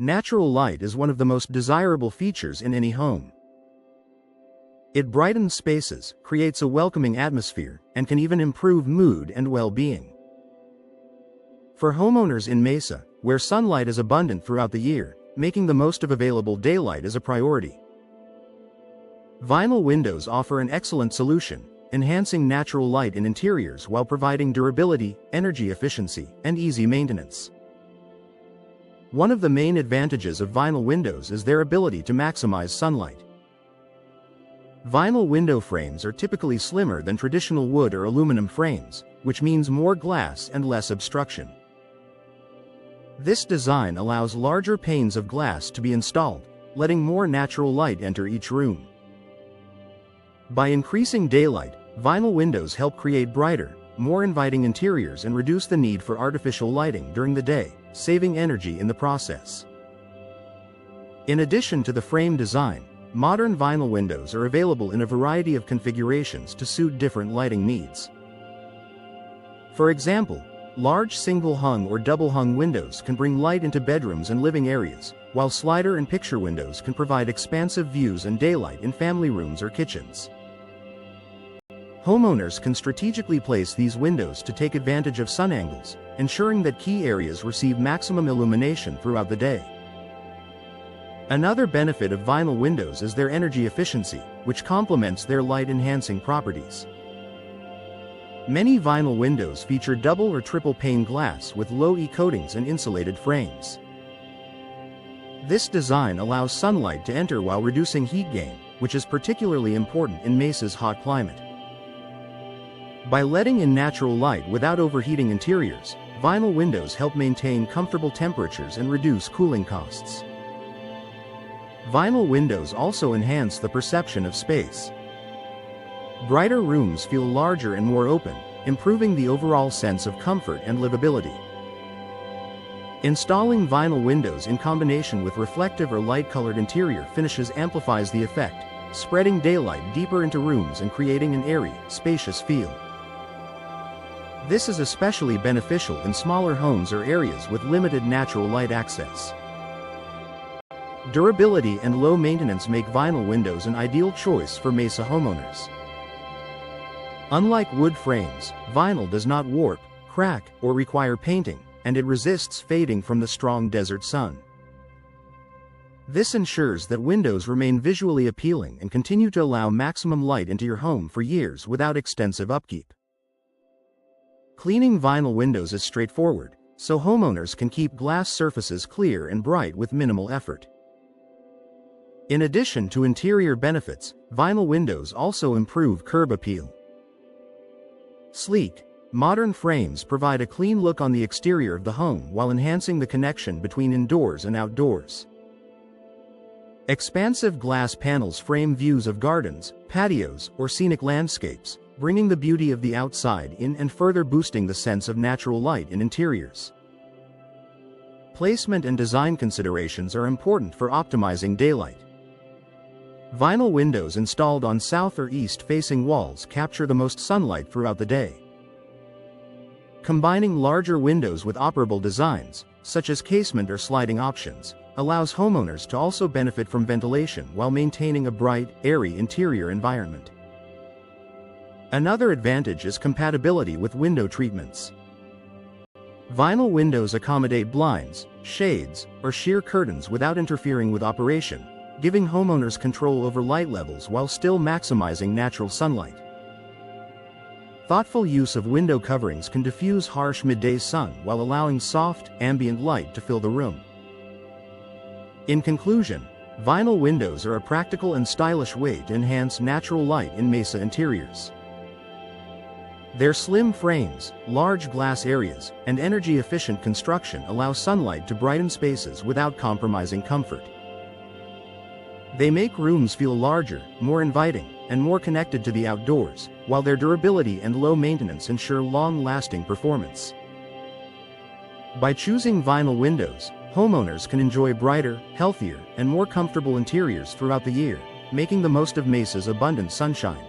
Natural light is one of the most desirable features in any home. It brightens spaces, creates a welcoming atmosphere, and can even improve mood and well-being. For homeowners in Mesa, where sunlight is abundant throughout the year, making the most of available daylight is a priority. Vinyl windows offer an excellent solution, enhancing natural light in interiors while providing durability, energy efficiency, and easy maintenance. One of the main advantages of vinyl windows is their ability to maximize sunlight. Vinyl window frames are typically slimmer than traditional wood or aluminum frames, which means more glass and less obstruction. This design allows larger panes of glass to be installed, letting more natural light enter each room. By increasing daylight, vinyl windows help create brighter, more inviting interiors and reduce the need for artificial lighting during the day, saving energy in the process. In addition to the frame design, modern vinyl windows are available in a variety of configurations to suit different lighting needs. For example, large single-hung or double-hung windows can bring light into bedrooms and living areas, while slider and picture windows can provide expansive views and daylight in family rooms or kitchens. Homeowners can strategically place these windows to take advantage of sun angles, ensuring that key areas receive maximum illumination throughout the day. Another benefit of vinyl windows is their energy efficiency, which complements their light-enhancing properties. Many vinyl windows feature double or triple pane glass with low-E coatings and insulated frames. This design allows sunlight to enter while reducing heat gain, which is particularly important in Mesa's hot climate. By letting in natural light without overheating interiors, vinyl windows help maintain comfortable temperatures and reduce cooling costs. Vinyl windows also enhance the perception of space. Brighter rooms feel larger and more open, improving the overall sense of comfort and livability. Installing vinyl windows in combination with reflective or light-colored interior finishes amplifies the effect, spreading daylight deeper into rooms and creating an airy, spacious feel. This is especially beneficial in smaller homes or areas with limited natural light access. Durability and low maintenance make vinyl windows an ideal choice for Mesa homeowners. Unlike wood frames, vinyl does not warp, crack, or require painting, and it resists fading from the strong desert sun. This ensures that windows remain visually appealing and continue to allow maximum light into your home for years without extensive upkeep. Cleaning vinyl windows is straightforward, so homeowners can keep glass surfaces clear and bright with minimal effort. In addition to interior benefits, vinyl windows also improve curb appeal. Sleek, modern frames provide a clean look on the exterior of the home while enhancing the connection between indoors and outdoors. Expansive glass panels frame views of gardens, patios, or scenic landscapes, bringing the beauty of the outside in and further boosting the sense of natural light in interiors. Placement and design considerations are important for optimizing daylight. Vinyl windows installed on south or east-facing walls capture the most sunlight throughout the day. Combining larger windows with operable designs, such as casement or sliding options, allows homeowners to also benefit from ventilation while maintaining a bright, airy interior environment. Another advantage is compatibility with window treatments. Vinyl windows accommodate blinds, shades, or sheer curtains without interfering with operation, giving homeowners control over light levels while still maximizing natural sunlight. Thoughtful use of window coverings can diffuse harsh midday sun while allowing soft, ambient light to fill the room. In conclusion, vinyl windows are a practical and stylish way to enhance natural light in Mesa interiors. Their slim frames, large glass areas, and energy-efficient construction allow sunlight to brighten spaces without compromising comfort. They make rooms feel larger, more inviting, and more connected to the outdoors, while their durability and low maintenance ensure long-lasting performance. By choosing vinyl windows, homeowners can enjoy brighter, healthier, and more comfortable interiors throughout the year, making the most of Mesa's abundant sunshine.